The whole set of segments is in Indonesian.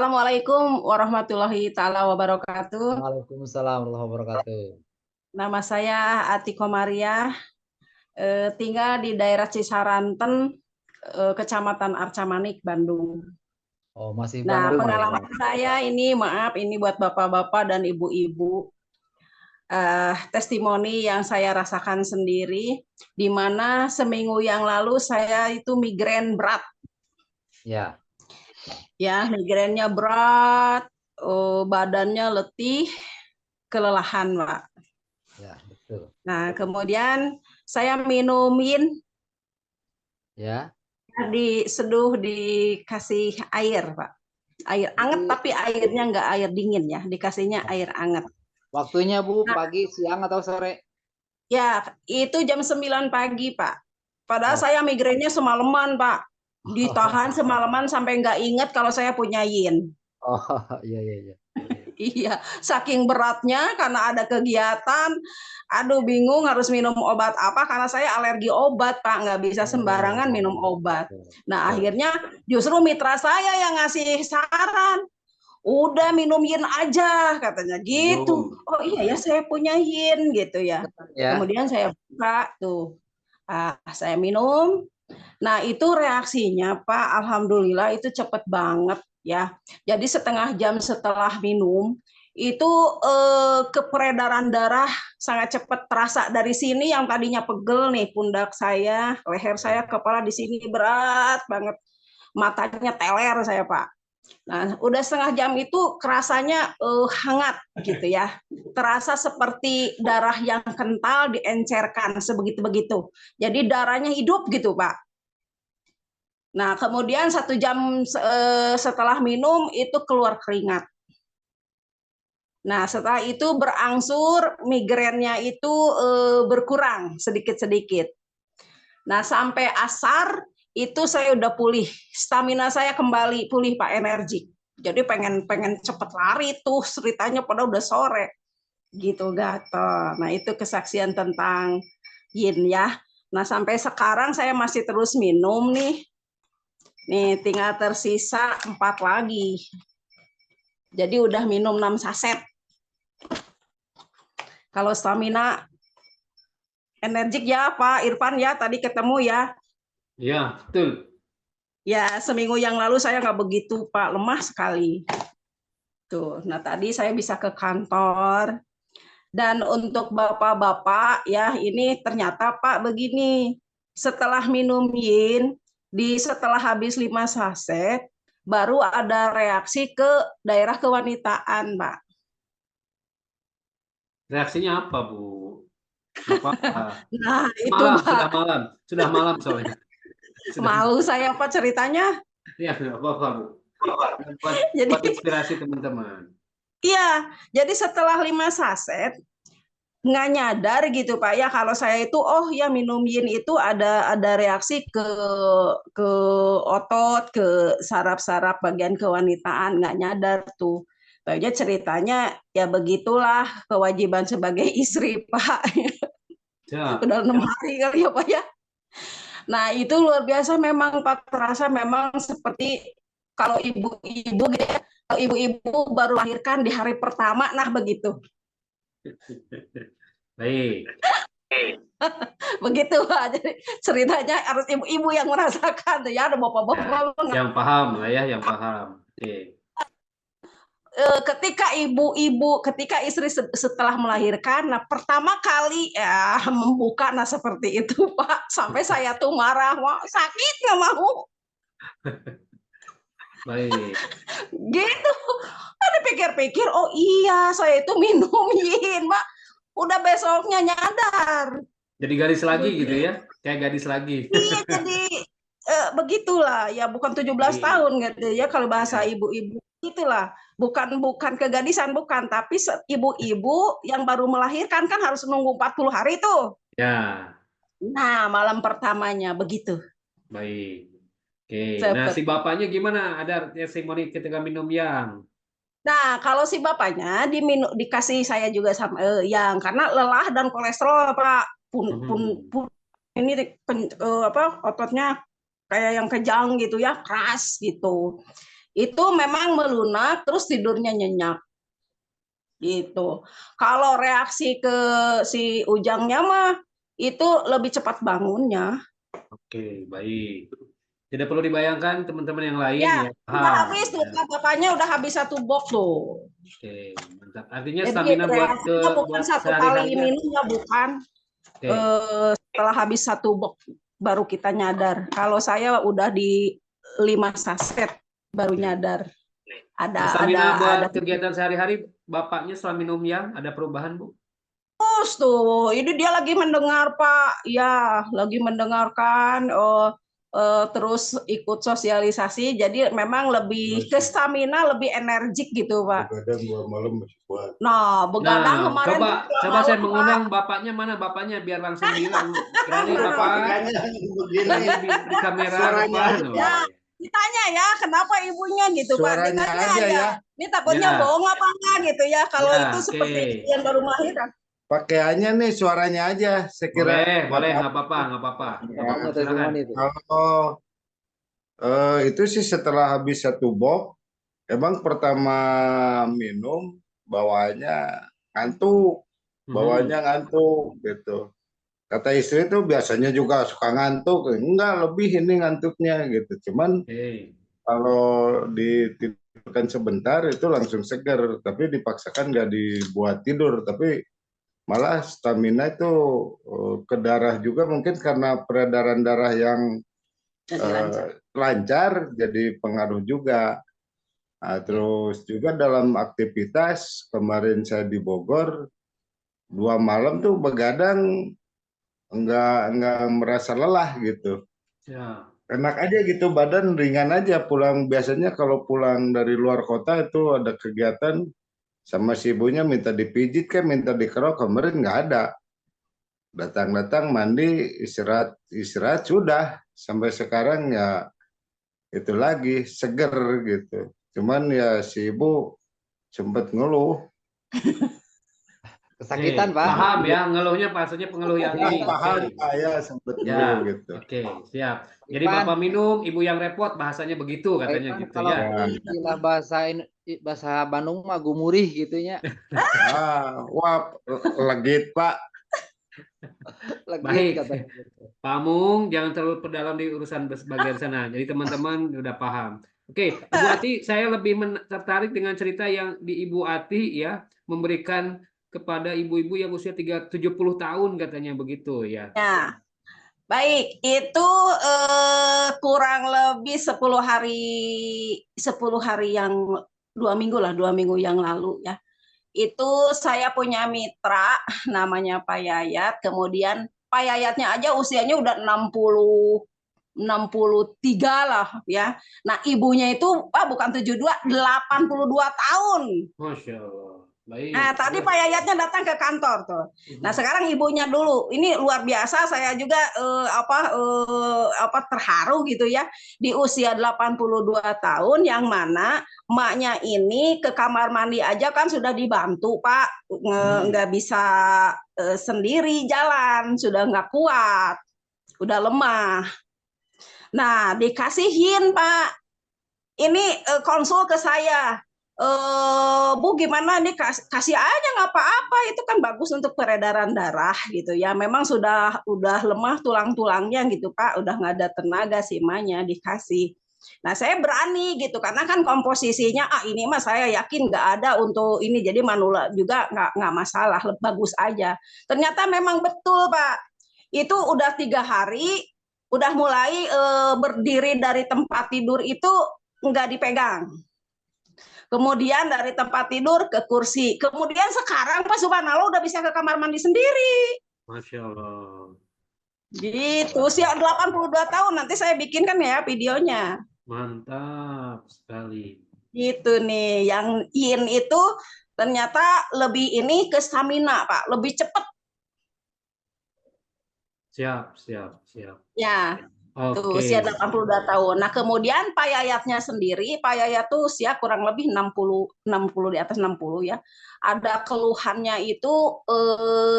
Assalamualaikum warahmatullahi taala wabarakatuh. Waalaikumsalam warahmatullahi wabarakatuh. Nama saya Atiko Maria, tinggal di daerah Cisaranten, Kecamatan Arca Manik, Bandung. Oh, masih Nah, Bandung ya? pengalaman saya ini, maaf, ini buat bapak-bapak dan ibu-ibu, testimoni yang saya rasakan sendiri, di mana seminggu yang lalu saya itu migrain berat, Ya, ya, migrainnya berat, badannya letih, kelelahan, Pak. ya, betul. Nah, kemudian saya minumin, Ya. diseduh, dikasih air, Pak. Air anget, Jadi tapi airnya nggak air dingin ya, dikasihnya air anget. waktunya Bu, Nah, pagi, siang atau sore? ya, itu jam 9 pagi, Pak. Padahal Oh, saya migrainnya semalaman, Pak. Ditahan semalaman sampai nggak inget kalau saya punya yin. oh, iya, iya, iya. Iya, saking beratnya karena ada kegiatan. Aduh, bingung harus minum obat apa karena saya alergi obat, Pak. Nggak bisa Oh, sembarangan minum obat. betul, Nah, betul. akhirnya justru mitra saya yang ngasih saran. Udah minum yin aja katanya gitu. Minum. Oh iya ya, saya punya yin gitu ya. Ya, Kemudian saya buka tuh. Saya minum. Nah, itu reaksinya, Pak, alhamdulillah itu cepet banget ya. Jadi setengah jam setelah minum, itu keperedaran darah sangat cepat terasa dari sini yang tadinya pegel nih, pundak saya, leher saya, kepala di sini berat banget. Matanya teler saya, Pak. Nah, udah setengah jam itu kerasanya hangat gitu ya. Terasa seperti darah yang kental diencerkan sebegitu-begitu. Jadi darahnya hidup gitu, Pak. Nah, kemudian 1 jam setelah minum itu keluar keringat. Nah, setelah itu berangsur migrainnya itu berkurang sedikit-sedikit. Nah, sampai asar itu saya udah pulih, stamina saya kembali pulih, Pak, energi. Jadi pengen pengen cepet lari tuh ceritanya pada udah sore gitu, gatel. Nah, itu kesaksian tentang yin ya. Nah, sampai sekarang saya masih terus minum nih. Nih, tinggal tersisa 4 lagi. Jadi udah minum 6 saset. Kalau stamina energik ya Pak Irfan ya, tadi ketemu ya. Ya, betul. Ya, seminggu yang lalu saya nggak begitu Pak, lemah sekali. Tuh, nah tadi saya bisa ke kantor. Dan untuk bapak-bapak ya, ini ternyata Pak begini, setelah minum yin, setelah habis 5 saset, baru ada reaksi ke daerah kewanitaan, Pak. Reaksinya apa, Bu? Nggak apa-apa. Nah, itu Malam, Pak. sudah malam. Sudah malam soalnya. Sudah malam. Malu saya Pak ceritanya. Ya, nggak apa-apa, Bu. Buat, Jadi buat inspirasi teman-teman. iya, jadi setelah 5 saset nggak nyadar gitu Pak ya kalau saya itu oh ya minum yin itu ada reaksi ke otot, ke saraf-saraf bagian kewanitaan, nggak nyadar tuh. Banyak ceritanya ya begitulah kewajiban sebagai istri Pak. Ya, Udah 6 hari kali ya Pak ya. Nah, itu luar biasa memang Pak, terasa memang seperti kalau ibu-ibu gitu ya, kalau ibu-ibu baru lahirkan di hari pertama, nah begitu. baik. Begitu Pak. Jadi ceritanya harus ibu-ibu yang merasakan ya, ada Ya, bapak-bapak yang paham lah ya, yang paham. Oke. ketika istri setelah melahirkan, nah pertama kali ya membuka, nah seperti itu Pak, sampai saya tuh marah, wah sakit nggak mau, Baik. gitu. Ada pikir-pikir, oh iya saya itu minum yin, Pak. Udah besoknya nyadar. Jadi gadis lagi gitu Begitu. ya? Kayak gadis lagi. Iya, jadi begitulah ya, bukan 17 Baik. tahun gitu ya kalau bahasa Ya. ibu-ibu itulah. Bukan bukan kegadisan, bukan, tapi ibu-ibu yang baru melahirkan kan harus nunggu 40 hari tuh. Ya, Nah, malam pertamanya begitu. baik. Oke. Nah, si Seperti. bapaknya gimana? Ada testimoni ketika minum yang? Nah, kalau si bapaknya dikasih saya juga sama yang karena lelah dan kolesterol, Pak. Hmm. Ini apa ototnya kayak yang kejang gitu ya, keras gitu. itu memang melunak terus tidurnya nyenyak gitu. Kalau reaksi ke si Ujangnya mah itu lebih cepat bangunnya. Oke, baik. Tidak perlu dibayangkan teman-teman yang lain Ya, ya. udah Paham. habis tuh, Ya. bapaknya udah habis 1 box tuh. Oke, mantap. Artinya Jadi stamina reaksinya bukan buat 1 kali sehari-harinya. minum ya, bukan. Oke. Setelah habis 1 box baru kita nyadar. Kalau saya udah di 5 saset baru nyadar. Stamina Ada buat kegiatan sehari-hari, bapaknya setelah minum yang ada perubahan, Bu? terus tuh. Ini dia lagi mendengar, Pak. Ya, lagi mendengarkan. Terus ikut sosialisasi. Jadi memang lebih ke stamina, lebih energik gitu, Pak. Begadang 2 malam masih kuat. Nah, begadang Nah, kemarin tuh coba saya malam, Pak. mengundang bapaknya, mana bapaknya biar langsung bilang. Ini Bapak Makanya begini. lagi di kamera Suaranya apa? aja, No. Ya, ditanya ya, kenapa ibunya gitu, Pak. Suaranya Ditanya aja ya. Ini takutnya Ya. bohong apa enggak gitu ya. Kalau Ya, itu oke. seperti yang baru melahirkan. Pakaiannya nih suaranya aja. Saya kira Boleh, nggak apa-apa, nggak apa-apa. Bapaknya Silakan. testimoni itu. Kalau itu sih setelah habis 1 box, emang pertama minum bawaannya ngantuk, gitu. Kata istri tuh biasanya juga suka ngantuk, enggak lebih ini ngantuknya gitu. Cuman Oke. kalau ditidurkan sebentar itu langsung seger, tapi dipaksakan nggak dibuat tidur, tapi malah stamina itu ke darah juga mungkin karena peredaran darah yang Jadi lancar. lancar jadi pengaruh juga. Nah, terus juga dalam aktivitas kemarin saya di Bogor 2 malam tuh begadang nggak merasa lelah gitu. Ya. Enak aja gitu, badan ringan aja pulang. Biasanya kalau pulang dari luar kota itu ada kegiatan sama si ibunya minta dipijit kan, minta dikerok, kemarin nggak ada. Datang-datang mandi, istirahat sudah. Sampai sekarang ya itu lagi seger gitu. Cuman ya si ibu sempat ngeluh. Kesakitan, Oke, Pak. paham ya, ngeluhnya maksudnya pengeluh yang Ya ini. paham, Oke. saya sempat Ya, ngeluh gitu. oke, siap. Jadi Ipan, Bapak minum, Ibu yang repot, bahasanya begitu Pak katanya Ipan gitu kalau ya. Ya. istilah bahasa Bandung mah gumurih gitunya. Wah, legit Pak. Legit Baik, katanya. Pak Amung, jangan terlalu perdalam di urusan bagian sana. Jadi teman-teman udah paham. Oke, Ibu Ati, saya lebih tertarik dengan cerita yang di Ibu Ati ya, memberikan kepada ibu-ibu yang usia 70 tahun katanya begitu ya. Ya, baik. Itu kurang lebih 10 hari yang 2 minggu lah, 2 minggu yang lalu ya. Itu saya punya mitra namanya Pak Yayat. Kemudian Pak Yayatnya aja usianya udah 63 lah ya. Nah, ibunya itu bukan 72, 82 tahun. Masya Allah. Baik. Nah, tadi Pak Yayatnya datang ke kantor tuh. Nah, sekarang ibunya dulu. Ini luar biasa, saya juga terharu gitu ya. Di usia 82 tahun yang mana emaknya ini ke kamar mandi aja kan sudah dibantu, Pak. Nggak bisa sendiri jalan, sudah nggak kuat. Udah lemah. Nah, dikasihin, Pak. Ini konsul ke saya. Bu, gimana nih, kasih aja nggak apa-apa, itu kan bagus untuk peredaran darah gitu ya. Memang udah lemah tulang-tulangnya gitu Pak, udah nggak ada tenaga sih emaknya, dikasih. Nah, saya berani gitu karena kan komposisinya ini mah saya yakin nggak ada untuk ini, jadi manula juga nggak masalah, bagus aja. Ternyata memang betul Pak, itu udah 3 hari udah mulai berdiri dari tempat tidur itu nggak dipegang. Kemudian dari tempat tidur ke kursi. Kemudian sekarang Pak Subhanallah udah bisa ke kamar mandi sendiri. Masya Allah. Gitu, usia 82 tahun. Nanti saya bikinkan ya videonya. Mantap sekali. Gitu nih, yang yin itu ternyata lebih ini ke stamina Pak, lebih cepat. Siap. Ya. Tuh, Oke. usia 82 tahun. Nah, kemudian Pak Yayatnya sendiri, Pak Yayat tuh usia kurang lebih 60 di atas 60 ya. Ada keluhannya itu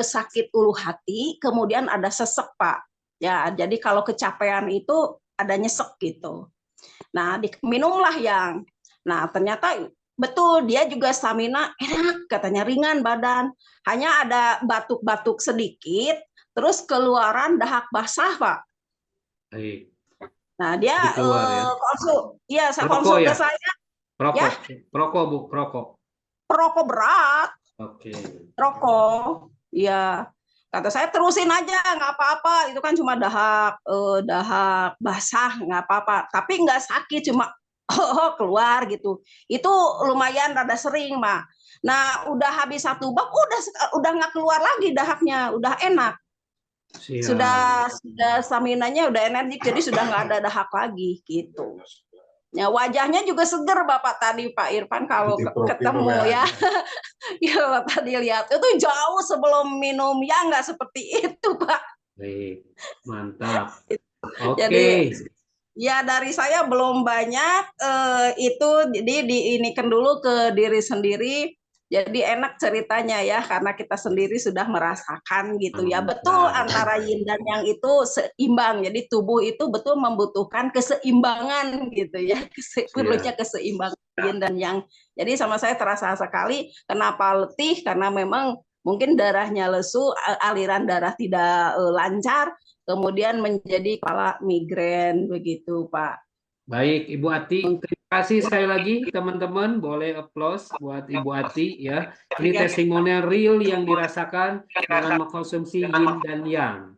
sakit ulu hati, kemudian ada sesek, Pak. Ya, jadi kalau kecapean itu ada nyesek gitu. Nah, minumlah yang Nah, ternyata betul dia juga stamina enak, katanya ringan badan. Hanya ada batuk-batuk sedikit, terus keluaran dahak basah, Pak. Baik. Nah, dia Jadi keluar ya. saya Perokok konsul ya? ke saya, Perokok. Perokok, Bu, perokok. perokok berat, Oke. rokok. Iya. Kata saya terusin aja, nggak apa-apa. Itu kan cuma dahak basah, nggak apa-apa. Tapi nggak sakit, cuma keluar gitu. Itu lumayan rada sering, Mak. Nah, udah habis 1 bab, udah nggak keluar lagi dahaknya, udah enak. Siap. Sudah staminanya udah energik, jadi sudah nggak ada dahak lagi gitu. Ya, wajahnya juga seger Bapak tadi Pak Irfan kalau ketemu ya. Ya tadi lihat itu jauh sebelum minum ya nggak seperti itu Pak. Baik. Mantap. Oke. Jadi ya dari saya belum banyak itu, jadi diinikan dulu ke diri sendiri. Jadi enak ceritanya ya, karena kita sendiri sudah merasakan gitu ya. Betul, antara yin dan yang itu seimbang. Jadi tubuh itu betul membutuhkan keseimbangan gitu ya. Perlunya keseimbangan yin dan yang. Jadi sama saya terasa sekali kenapa letih, karena memang mungkin darahnya lesu, aliran darah tidak lancar, kemudian menjadi kepala migrain begitu Pak. Baik, Ibu Ati, terima kasih sekali lagi teman-teman, boleh applause buat Ibu Ati ya. Ini testimonial real yang dirasakan dengan mengkonsumsi yin dan yang.